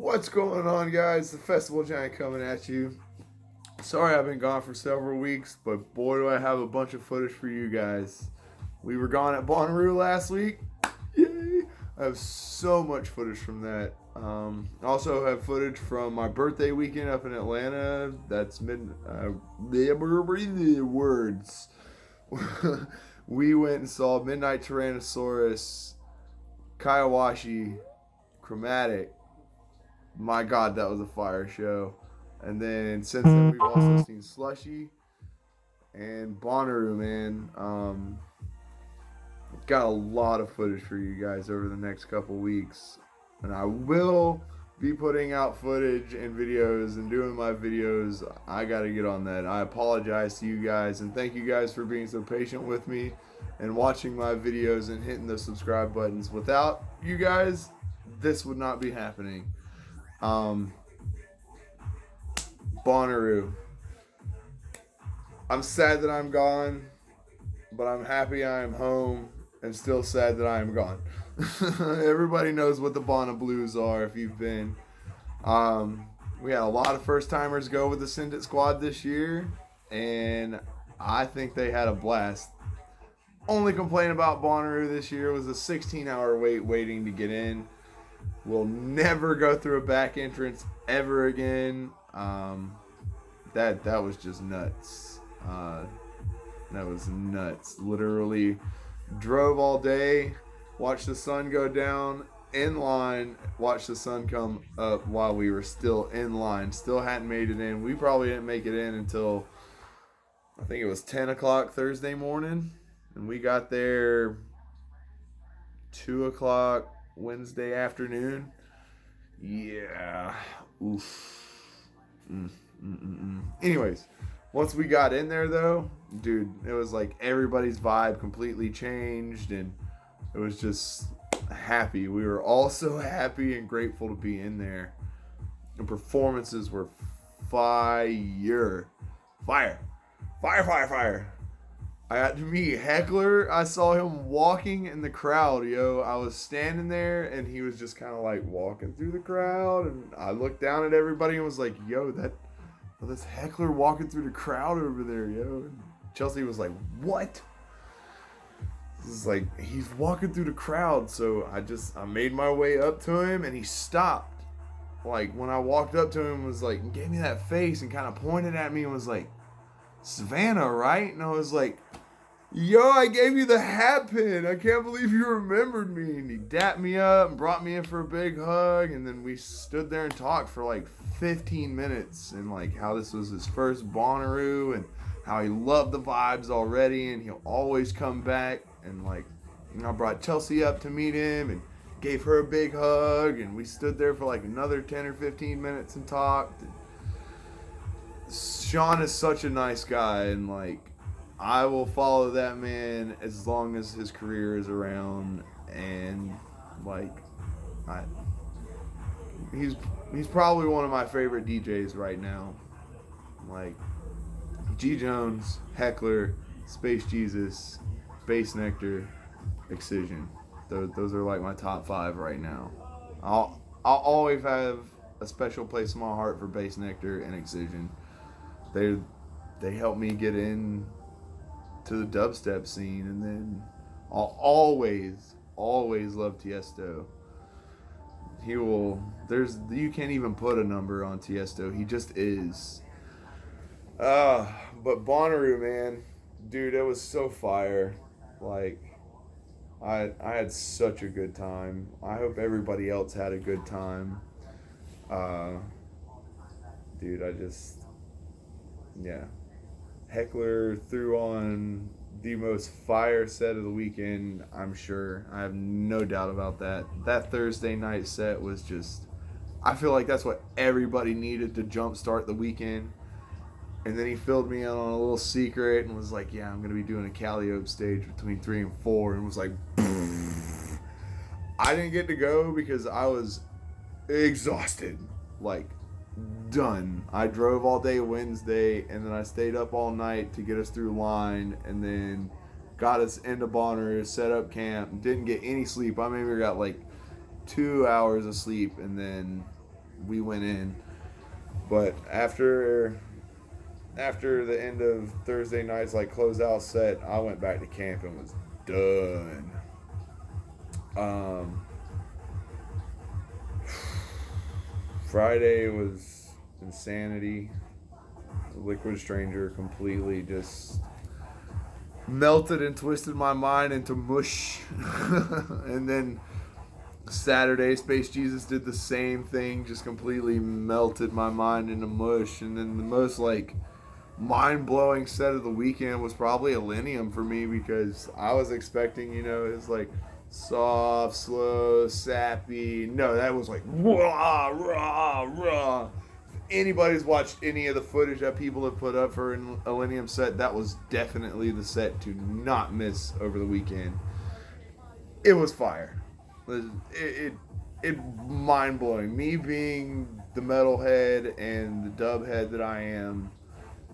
What's going on, guys? The Festival Giant coming at you. Sorry I've been gone for several weeks, but boy do I have a bunch of footage for you guys. We were gone at Bonnaroo last week. Yay! I have so much footage from that. I also have footage from my birthday weekend up in Atlanta. That's words. We went and saw Midnight Tyrannosaurus, Kaiwashi, Chromatic. My God, that was a fire show. And then since then, we've also seen Slushy and Bonnaroo, man. Got a lot of footage for you guys over the next couple weeks. And I will be putting out footage and videos and doing my videos. I got to get on that. I apologize to you guys. And thank you guys for being so patient with me and watching my videos and hitting the subscribe buttons. Without you guys, this would not be happening. Bonnaroo. I'm sad that I'm gone, but I'm happy I am home and still sad that I am gone. Everybody knows what the Bonnaroo Blues are if you've been. We had a lot of first timers go with the Send It Squad this year, and I think they had a blast. Only complaint about Bonnaroo this year was a 16-hour wait waiting to get in. We'll never go through a back entrance ever again. That was just nuts. That was nuts. Literally drove all day, watched the sun go down, in line, watched the sun come up while we were still in line. Still hadn't made it in. We probably didn't make it in until I think it was 10 o'clock Thursday morning. And we got there 2 o'clock Wednesday afternoon. Yeah. Oof. Anyways, once we got in there though, dude, it was like everybody's vibe completely changed, and it was just happy. We were all so happy and grateful to be in there. The performances were fire. I got to meet Heckler. I saw him walking in the crowd, yo. I was standing there, and he was just kind of like walking through the crowd, and I looked down at everybody and was like, yo, that's Heckler walking through the crowd over there, yo. And Chelsea was like, what? This is like, he's walking through the crowd. So I made my way up to him, and he stopped. Like, when I walked up to him, was like, gave me that face and kind of pointed at me and was like, Savannah, right? And I was like, yo, I gave you the hat pin. I can't believe you remembered me. And he dapped me up and brought me in for a big hug. And then we stood there and talked for like 15 minutes. And like how this was his first Bonnaroo and how he loved the vibes already. And he'll always come back. And like, I brought Chelsea up to meet him and gave her a big hug. And we stood there for like another 10 or 15 minutes and talked. And Sean is such a nice guy, and like I will follow that man as long as his career is around, and like he's probably one of my favorite DJs right now. Like G Jones, Heckler, Space Jesus, Bass Nectar, Excision. Those are like my top 5 right now. I'll always have a special place in my heart for Bass Nectar and Excision. They helped me get in to the dubstep scene, and then I'll always love Tiesto. You can't even put a number on Tiesto. He just is. But Bonnaroo, man, dude, it was so fire. Like, I had such a good time. I hope everybody else had a good time. Dude, yeah. Heckler threw on the most fire set of the weekend, I'm sure. I have no doubt about that. That Thursday night set was just, I feel like that's what everybody needed to jumpstart the weekend. And then he filled me in on a little secret and was like, yeah, I'm going to be doing a Calliope stage between 3 and 4. And was like, I didn't get to go because I was exhausted. Like, done. I drove all day Wednesday, and then I stayed up all night to get us through line, and then got us into Bonnaroo, set up camp, didn't get any sleep. I maybe got like 2 hours of sleep, and then we went in. But after the end of Thursday night's like closeout set, I went back to camp and was done. Um, Friday was insanity. Liquid Stranger completely just melted and twisted my mind into mush. And then Saturday, Space Jesus did the same thing, just completely melted my mind into mush. And then the most like mind-blowing set of the weekend was probably Millennium for me, because I was expecting, it's like soft, slow, sappy. No, that was like rah, rah, rah. If anybody's watched any of the footage that people have put up for an Millennium set, that was definitely the set to not miss over the weekend. It was fire. It mind-blowing. Me being the metalhead and the dub head that I am,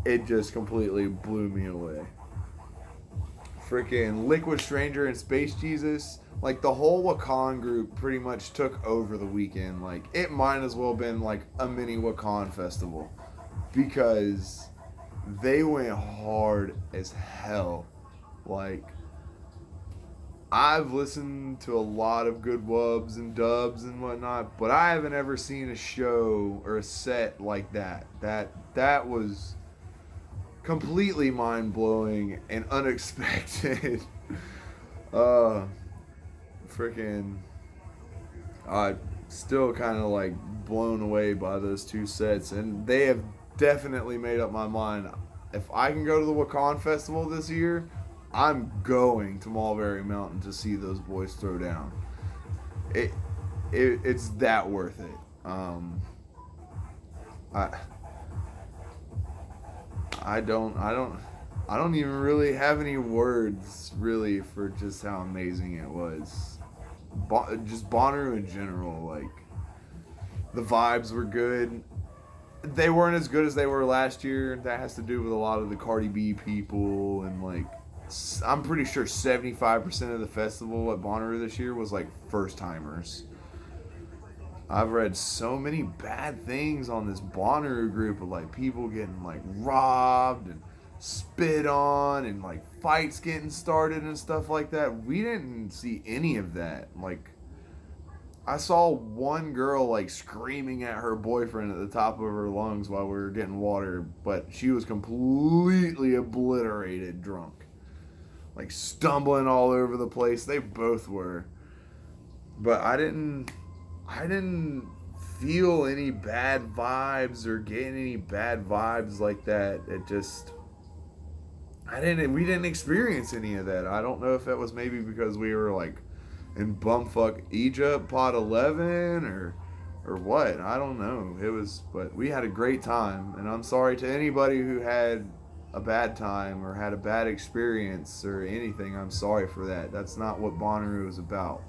it just completely blew me away. Freaking Liquid Stranger and Space Jesus, like the whole Wakan group pretty much took over the weekend. Like it might as well have been like a mini Wakan festival, because they went hard as hell. Like I've listened to a lot of good wubs and dubs and whatnot, but I haven't ever seen a show or a set like that. That was completely mind-blowing and unexpected. Freaking I still kind of like blown away by those two sets, and they have definitely made up my mind. If I can go to the Wakan Festival this year, I'm going to Mulberry Mountain to see those boys throw down. It's that worth it. I don't even really have any words really for just how amazing it was. Just Bonnaroo in general, like the vibes were good. They weren't as good as they were last year. That has to do with a lot of the Cardi B people, and like I'm pretty sure 75% of the festival at Bonnaroo this year was like first timers. I've read so many bad things on this Bonnaroo group of like people getting like robbed and spit on and like fights getting started and stuff like that. We didn't see any of that. Like I saw one girl like screaming at her boyfriend at the top of her lungs while we were getting water, but she was completely obliterated drunk. Like stumbling all over the place. They both were. But I didn't feel any bad vibes or get any bad vibes like that. We didn't experience any of that. I don't know if that was maybe because we were like in bumfuck Egypt pot 11 or what. I don't know. But we had a great time, and I'm sorry to anybody who had a bad time or had a bad experience or anything. I'm sorry for that. That's not what Bonnaroo is about.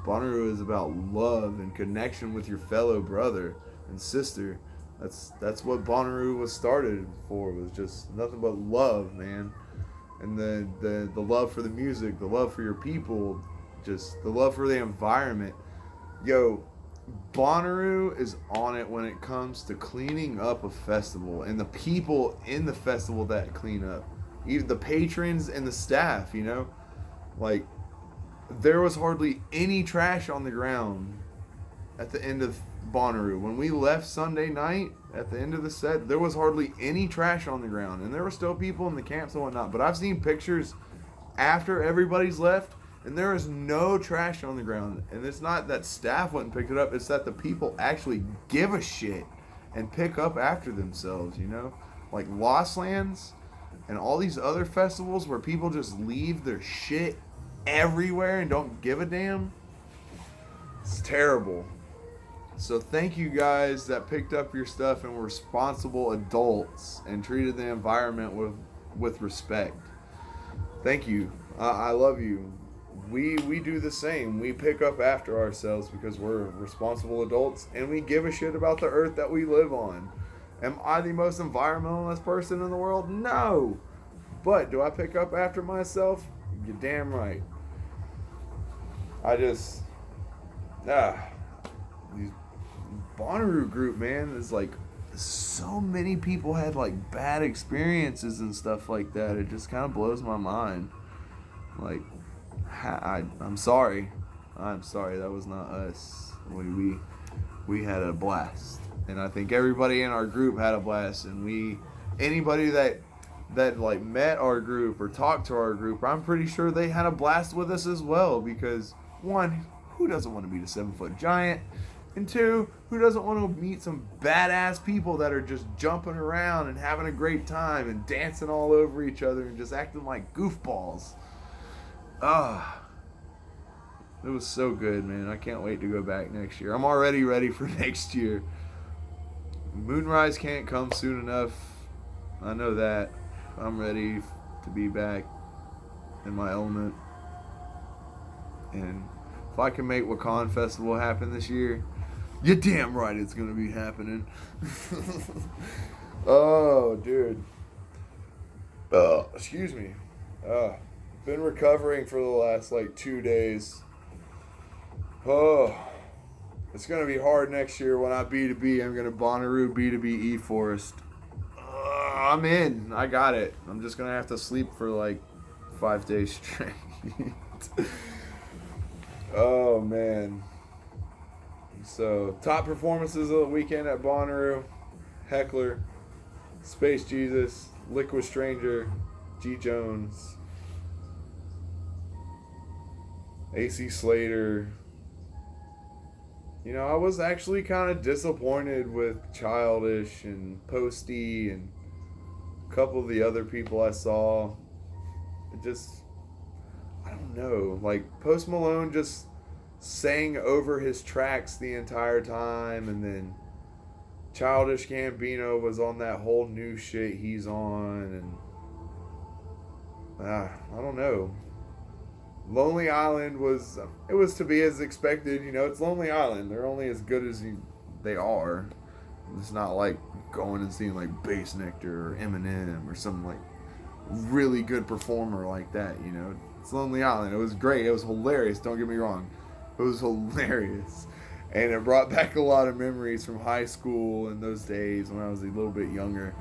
Bonnaroo is about love and connection with your fellow brother and sister. That's what Bonnaroo was started for. Was just nothing but love, man. And the love for the music, the love for your people, just the love for the environment. Yo, Bonnaroo is on it when it comes to cleaning up a festival and the people in the festival that clean up. Even the patrons and the staff, Like, there was hardly any trash on the ground at the end of Bonnaroo. When we left Sunday night, at the end of the set, there was hardly any trash on the ground. And there were still people in the camps and whatnot. But I've seen pictures after everybody's left, and there is no trash on the ground. And it's not that staff wouldn't pick it up, it's that the people actually give a shit and pick up after themselves, Like Lost Lands and all these other festivals where people just leave their shit everywhere and don't give a damn. It's terrible. So thank you guys that picked up your stuff and were responsible adults and treated the environment with respect. Thank you. I love you. We do the same. We pick up after ourselves because we're responsible adults and we give a shit about the earth that we live on. Am I the most environmentalist person in the world? No. But do I pick up after myself? You're damn right. I just these Bonnaroo group, man, is like so many people had like bad experiences and stuff like that. It just kind of blows my mind. Like, I'm sorry. I'm sorry. That was not us. We had a blast, and I think everybody in our group had a blast. And anybody that like met our group or talked to our group, I'm pretty sure they had a blast with us as well. Because one, who doesn't want to meet a 7-foot giant? And two, who doesn't want to meet some badass people that are just jumping around and having a great time and dancing all over each other and just acting like goofballs? Ah, it was so good, man. I can't wait to go back next year. I'm already ready for next year. Moonrise can't come soon enough. I know that. I'm ready to be back in my element. And if I can make Wakan Festival happen this year, you're damn right it's going to be happening. Oh, dude. Excuse me. Been recovering for the last like 2 days. Oh, it's going to be hard next year when I B2B. I'm going to Bonnaroo B2B eForest. I'm in. I got it. I'm just going to have to sleep for like 5 days straight. Oh, man. So, top performances of the weekend at Bonnaroo: Heckler, Space Jesus, Liquid Stranger, G Jones, AC Slater. You know, I was actually kind of disappointed with Childish and Posty and a couple of the other people I saw. It just, I don't know. Like, Post Malone just sang over his tracks the entire time, and then Childish Gambino was on that whole new shit he's on, and I don't know. Lonely Island was to be as expected. You know, it's Lonely Island. They're only as good as they are. It's not like going and seeing like Bass Nectar or Eminem or some like really good performer like that. You know, it's Lonely Island. It was great. It was hilarious. Don't get me wrong. It was hilarious. And it brought back a lot of memories from high school and those days when I was a little bit younger.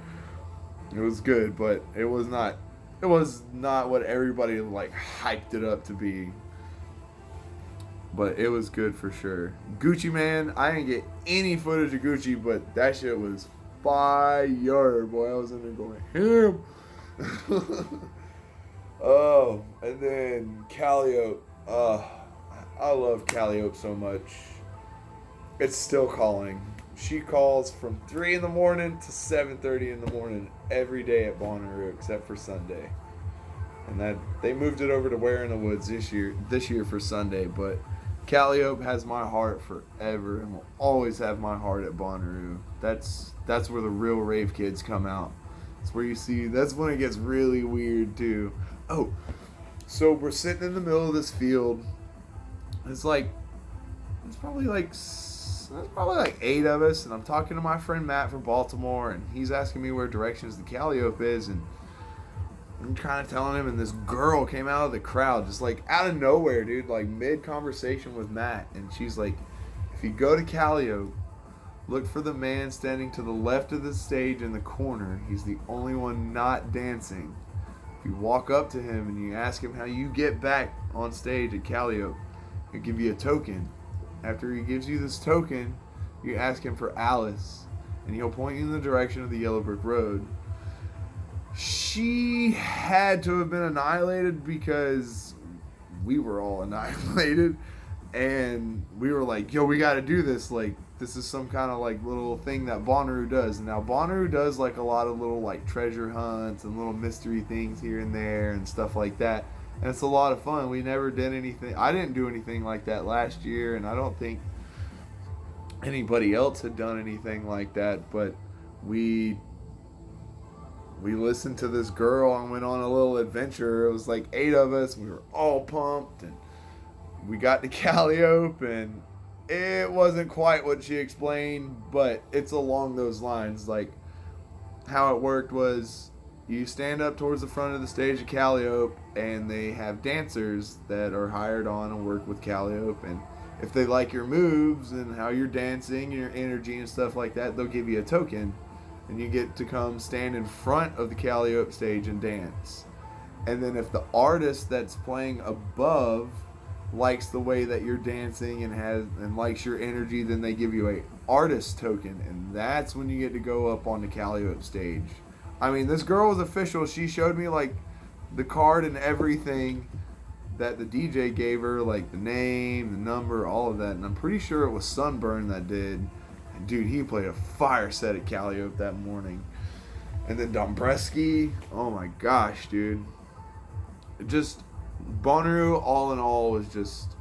It was good, but it was not what everybody like hyped it up to be. But it was good for sure. Gucci Man, I didn't get any footage of Gucci, but that shit was fire, boy. I was in there going, him. Oh, and then Calliope. I love Calliope so much. It's still calling. She calls from 3 in the morning to 7:30 in the morning every day at Bonnaroo except for Sunday. And that they moved it over to Where in the Woods this year for Sunday, but Calliope has my heart forever and will always have my heart at Bonnaroo. That's where the real rave kids come out. That's where that's when it gets really weird too. Oh, so we're sitting in the middle of this field. It's probably like 8 of us, and I'm talking to my friend Matt from Baltimore, and he's asking me where directions to Calliope is, and I'm kind of telling him, and this girl came out of the crowd, just like out of nowhere, dude, like mid-conversation with Matt, and she's like, if you go to Calliope, look for the man standing to the left of the stage in the corner. He's the only one not dancing. If you walk up to him and you ask him how you get back on stage at Calliope, he'll give you a token. After he gives you this token, you ask him for Alice, and he'll point you in the direction of the Yellow Brick Road. She had to have been annihilated because we were all annihilated, and we were like, yo, we got to do this. Like, this is some kind of like little thing that Bonnaroo does. And now Bonnaroo does like a lot of little like treasure hunts and little mystery things here and there and stuff like that. And it's a lot of fun. We never did anything. I didn't do anything like that last year, and I don't think anybody else had done anything like that. But we listened to this girl and went on a little adventure. It was like 8 of us. We were all pumped, and we got to Calliope, and it wasn't quite what she explained, but it's along those lines. Like, how it worked was, you stand up towards the front of the stage at Calliope, and they have dancers that are hired on and work with Calliope, and if they like your moves and how you're dancing and your energy and stuff like that, they'll give you a token, and you get to come stand in front of the Calliope stage and dance. And then if the artist that's playing above likes the way that you're dancing and likes your energy, then they give you a artist token, and that's when you get to go up on the Calliope stage. I mean, this girl was official. She showed me like the card and everything that the DJ gave her, like the name, the number, all of that. And I'm pretty sure it was Sunburn that did. And dude, he played a fire set at Calliope that morning. And then Dombreski, oh my gosh, dude. Just Bonnaroo, all in all, was just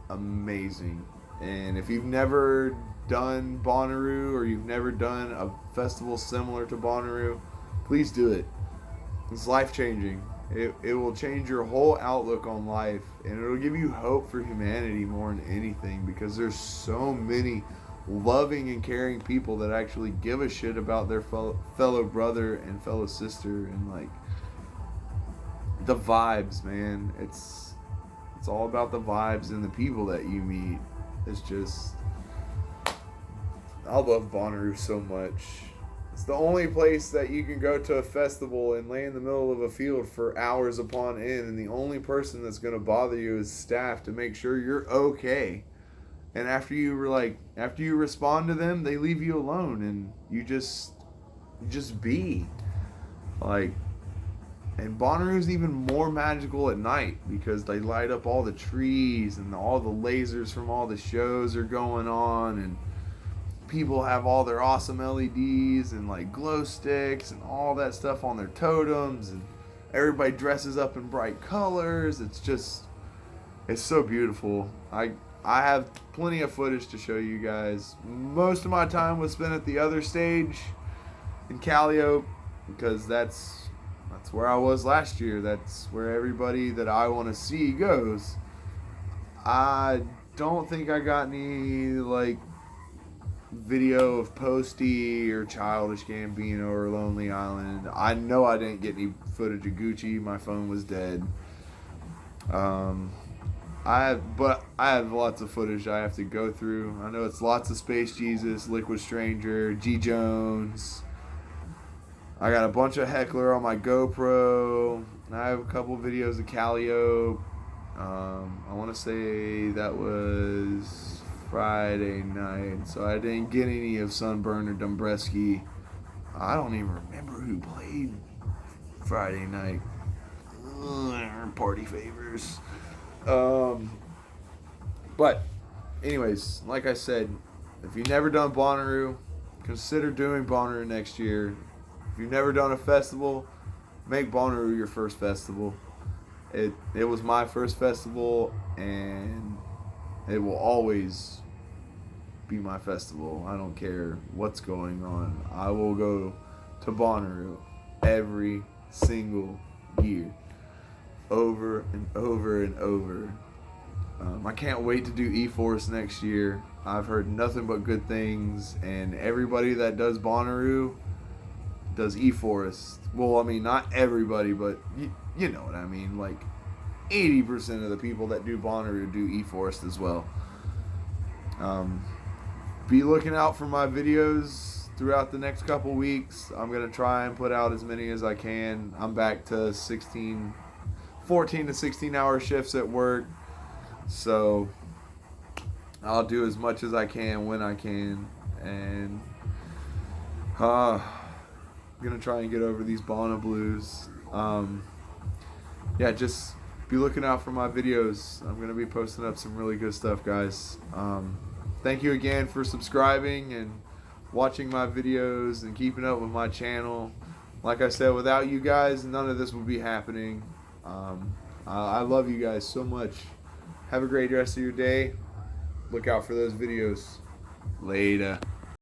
amazing. And if you've never done Bonnaroo or you've never done a festival similar to Bonnaroo, please do it. It's life-changing. It will change your whole outlook on life, and it'll give you hope for humanity more than anything, because there's so many loving and caring people that actually give a shit about their fellow brother and fellow sister, and like the vibes, man. It's all about the vibes and the people that you meet. It's just, I love Bonnaroo so much. It's the only place that you can go to a festival and lay in the middle of a field for hours upon end, and the only person that's going to bother you is staff to make sure you're okay. And after you respond to them, they leave you alone, and you just be like. And Bonnaroo's even more magical at night because they light up all the trees and all the lasers from all the shows are going on, and people have all their awesome LEDs and like glow sticks and all that stuff on their totems, and everybody dresses up in bright colors. It's so beautiful. I have plenty of footage to show you guys. Most of my time was spent at the other stage in Calliope because that's where I was last year. That's where everybody that I want to see goes. I don't think I got any like video of Posty or Childish Gambino or Lonely Island. I know I didn't get any footage of Gucci. My phone was dead. I have lots of footage I have to go through. I know it's lots of Space Jesus, Liquid Stranger, G Jones. I got a bunch of Heckler on my GoPro. I have a couple videos of Calliope. I want to say that was Friday night, so I didn't get any of Sunburn or Dombreski. I don't even remember who played Friday night. Party favors. But anyways, like I said, if you've never done Bonnaroo, consider doing Bonnaroo next year. If you've never done a festival, make Bonnaroo your first festival. It was my first festival, and it will always be my festival. I don't care what's going on. I will go to Bonnaroo every single year, over and over and over. I can't wait to do E-Force next year. I've heard nothing but good things, and everybody that does Bonnaroo does E-Forest. Well, I mean, not everybody, but you know what I mean. Like 80% of the people that do Bonnaroo do E-Forest as well. Be looking out for my videos throughout the next couple weeks. I'm going to try and put out as many as I can. I'm back to 14 to 16 hour shifts at work. So I'll do as much as I can when I can. And I'm going to try and get over these Bono blues. Yeah, just be looking out for my videos. I'm going to be posting up some really good stuff, guys. Thank you again for subscribing and watching my videos and keeping up with my channel. Like I said, without you guys, none of this would be happening. I love you guys so much. Have a great rest of your day. Look out for those videos. Later.